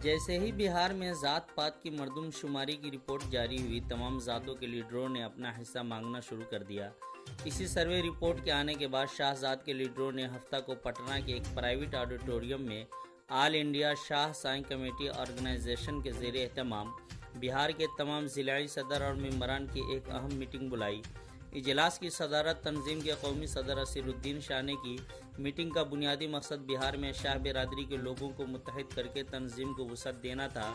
जैसे ही बिहार में जात पात की मर्दमशुमारी की रिपोर्ट जारी हुई, तमाम जातों के लीडरों ने अपना हिस्सा मांगना शुरू कर दिया। इसी सर्वे रिपोर्ट के आने के बाद शाहजाद के लीडरों ने हफ्ता को पटना के एक प्राइवेट ऑडिटोरियम में All India Shah Sai committee organisation के ज़ेरे एहतमाम बिहार के तमाम ज़िलाई सदर और मेंबरान की एक अहम मीटिंग बुलाई। इजलास की सदारत तंजीम के कौमी सदर असीरुद्दीन शाह ने की। मीटिंग का बुनियादी मकसद बिहार में शाह बिरादरी के लोगों को मुत्तहिद करके तंजीम को वसअत देना था,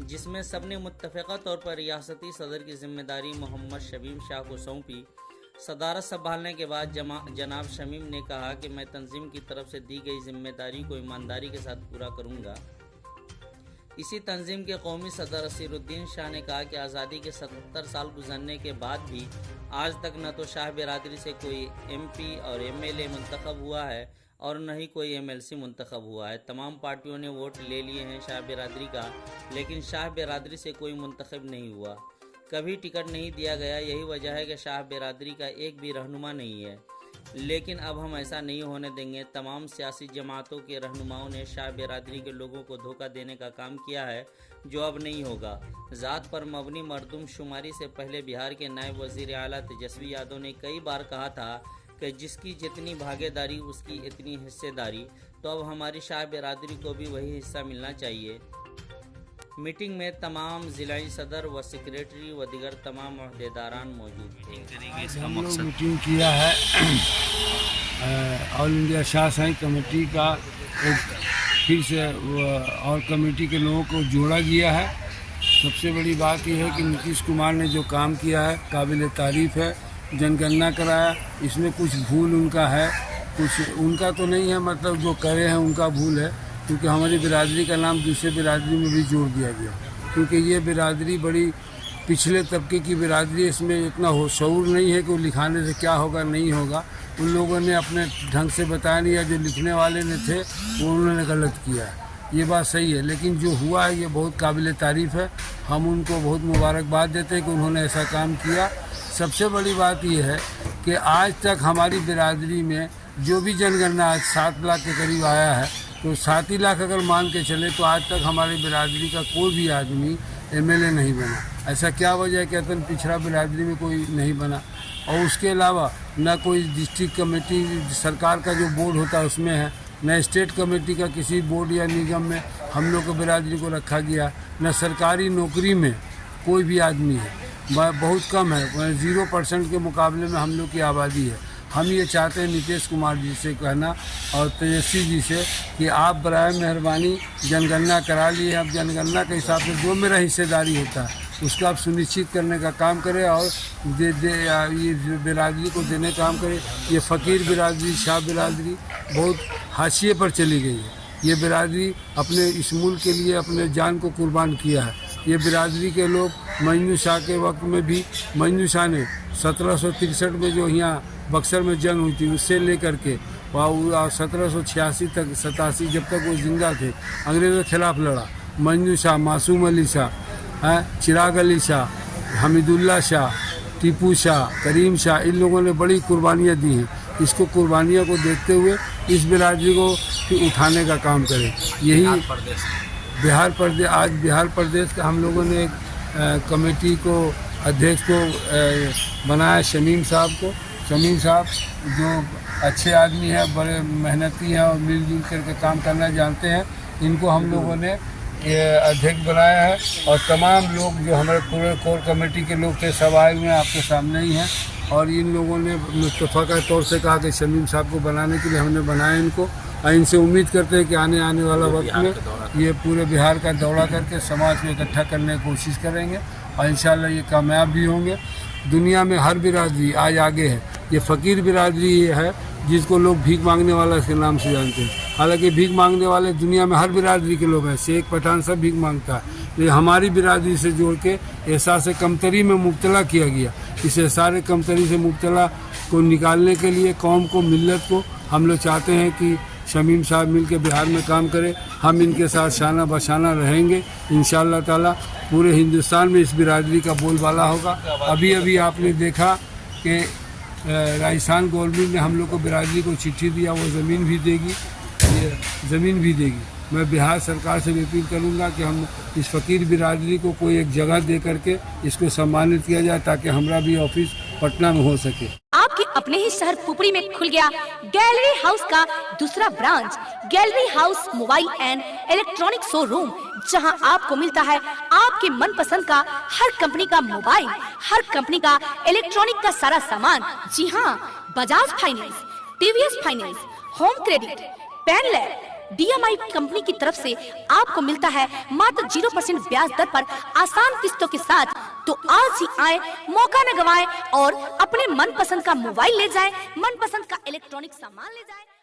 जिसमें सबने मुत्तफ़िक़ा तौर पर रियासती सदर की जिम्मेदारी मोहम्मद शमीम शाह को सौंपी। सदारत संभालने के बाद जनाब शमीम ने कहा कि मैं तंजीम की तरफ से दी गई जिम्मेदारी को ईमानदारी के साथ पूरा करूँगा। इसी तंजीम के कौमी सदर असीरुद्दीन शाह ने कहा कि आज़ादी के 77 साल गुजरने के बाद भी आज तक न तो शाह बिरादरी से कोई MP और MLA मुंतखब हुआ है और न ही कोई MLC मुंतखब हुआ है। तमाम पार्टियों ने वोट ले लिए हैं शाह बिरादरी का, लेकिन शाह बिरादरी से कोई मुंतखब नहीं हुआ, कभी टिकट नहीं दिया गया। यही वजह है कि शाह बिरादरी का एक भी रहनुमा नहीं है। लेकिन अब हम ऐसा नहीं होने देंगे। तमाम सियासी जमातों के रहनुमाओं ने शाह बिरादरी के लोगों को धोखा देने का काम किया है, जो अब नहीं होगा। ज़ात पर मबनी मर्दमशुमारी से पहले बिहार के नायब वज़ीर आला तेजस्वी यादव ने कई बार कहा था कि जिसकी जितनी भागीदारी उसकी इतनी हिस्सेदारी, तो अब हमारी शाह बिरादरी को भी वही हिस्सा मिलना चाहिए। मीटिंग में तमाम ज़िलाई सदर व सेक्रेटरी व दीगर तमाम अहदेदारान मौजूद थे। हम लोग मीटिंग किया है All India Shah Sai committee का, एक फिर से और कमेटी के लोगों को जोड़ा गया है। सबसे बड़ी बात यह है कि नीतीश कुमार ने जो काम किया है काबिल तारीफ़ है। जनगणना कराया, इसमें कुछ भूल उनका है, कुछ उनका तो नहीं है, मतलब जो करे हैं उनका भूल है, क्योंकि हमारी बिरादरी का नाम दूसरे बिरादरी में भी जोड़ दिया गया, क्योंकि ये बिरादरी बड़ी पिछले तबके की बिरादरी है। इसमें इतना शऊर नहीं है कि वो लिखाने से क्या होगा नहीं होगा। उन लोगों ने अपने ढंग से बताया नहीं, या जो लिखने वाले ने थे वो उन्होंने गलत किया है। ये बात सही है, लेकिन जो हुआ है ये बहुत काबिल तारीफ़ है। हम उनको बहुत मुबारकबाद देते हैं कि उन्होंने ऐसा काम किया। सबसे बड़ी बात यह है कि आज तक हमारी बिरादरी में जो भी जनगणना आज 7 लाख के करीब आया है, तो 7 ही लाख अगर मान के चले तो आज तक हमारी बिरादरी का कोई भी आदमी MLA नहीं बना। ऐसा क्या वजह है कि इतना पिछड़ा बिरादरी में कोई नहीं बना? और उसके अलावा न कोई डिस्ट्रिक्ट कमेटी सरकार का जो बोर्ड होता है उसमें है, न स्टेट कमेटी का किसी बोर्ड या निगम में हम लोग को बिरादरी को रखा गया, न सरकारी नौकरी में कोई भी आदमी है, बहुत कम है। 0% के मुकाबले में हम लोग की आबादी है। हम ये चाहते हैं नीतीश कुमार जी से कहना और तेजस्वी जी से कि आप बराए मेहरबानी जनगणना करा लिए। अब जनगणना के हिसाब से जो मेरा हिस्सेदारी होता है उसका आप सुनिश्चित करने का काम करें और ये बिरादरी को देने का काम करें। ये फ़कीर बिरादरी, शाह बिरादरी बहुत हाशिए पर चली गई है। ये बिरादरी अपने इस मुल्क के लिए अपने जान को कुर्बान किया है। ये बिरादरी के लोग मजनू शाह के वक्त में भी, मजनू शाह ने 1763 में जो यहाँ बक्सर में जंग हुई थी, उससे लेकर के 1786 तक 87 जब तक वो जिंदा थे, अंग्रेज़ों के खिलाफ लड़ा। मजनू शाह, मासूम अली शाह, चिराग अली शाह, हमीदुल्ला शाह, टीपू शाह, करीम शाह, इन लोगों ने बड़ी कुर्बानियाँ दी हैं। इसको कुर्बानियों को देखते हुए इस बिरादरी को उठाने का काम करें। यही आज बिहार प्रदेश का हम लोगों ने एक कमेटी को अध्यक्ष को बनाया, शमीम साहब को। शमीम साहब जो अच्छे आदमी हैं, बड़े मेहनती हैं और मिलजुल करके काम करना जानते हैं, इनको हम लोगों ने अध्यक्ष बनाया है। और तमाम लोग जो हमारे पूरे कोर कमेटी के लोग थे सब आए हुए हैं, आपके सामने ही हैं। और इन लोगों ने मुस्तफ़ा तौर से कहा कि शमीम साहब को बनाने के लिए हमने बनाया इनको, और इनसे उम्मीद करते हैं कि आने वाला वक्त में ये पूरे बिहार का दौरा करके समाज को इकट्ठा करने की कोशिश करेंगे और इंशाल्लाह ये कामयाब भी होंगे। दुनिया में हर बिरादरी आज आगे है। ये फ़कीर बिरादरी है जिसको लोग भीख मांगने वाला के नाम से जानते हैं। हालांकि भीख मांगने वाले दुनिया में हर बिरादरी के लोग हैं, शेख पठान सब भीख मांगता है। ये हमारी बिरादरी से जोड़ के एहसास कमतरी में मुब्तला किया गया। इस एहसास कमतरी से मुब्तला को निकालने के लिए कौम को, मिल्लत को हम लोग चाहते हैं कि शमीम साहब मिलकर बिहार में काम करें। हम इनके साथ शाना बशाना रहेंगे इंशाअल्लाह ताला। पूरे हिंदुस्तान में इस बिरादरी का बोलबाला होगा। अभी आपने देखा कि राजस्थान गवर्नमेंट ने हम लोग को बिरादरी को चिट्ठी दिया, वो ज़मीन भी देगी, ये ज़मीन भी देगी। मैं बिहार सरकार से भी अपील करूंगा कि हम इस फ़कीर बिरादरी को कोई एक जगह दे करके इसको सम्मानित किया जाए ताकि हमारा भी ऑफिस पटना में हो सके। आपके अपने ही शहर पुपरी में खुल गया गैलरी हाउस का दूसरा branch, gallery house mobile and electronic showroom, जहां आपको मिलता है आपके मनपसंद का हर कंपनी का मोबाइल, हर कंपनी का इलेक्ट्रॉनिक का सारा सामान। जी हाँ, Bajaj finance, TVS finance, home credit, पेनलैब, DMI कंपनी की तरफ से आपको मिलता है मात्र 0% ब्याज दर पर आसान किस्तों के साथ। तो आज ही आए, मौका न गवाएं और अपने मनपसंद का मोबाइल ले जाएं, मनपसंद का इलेक्ट्रॉनिक सामान ले जाएं।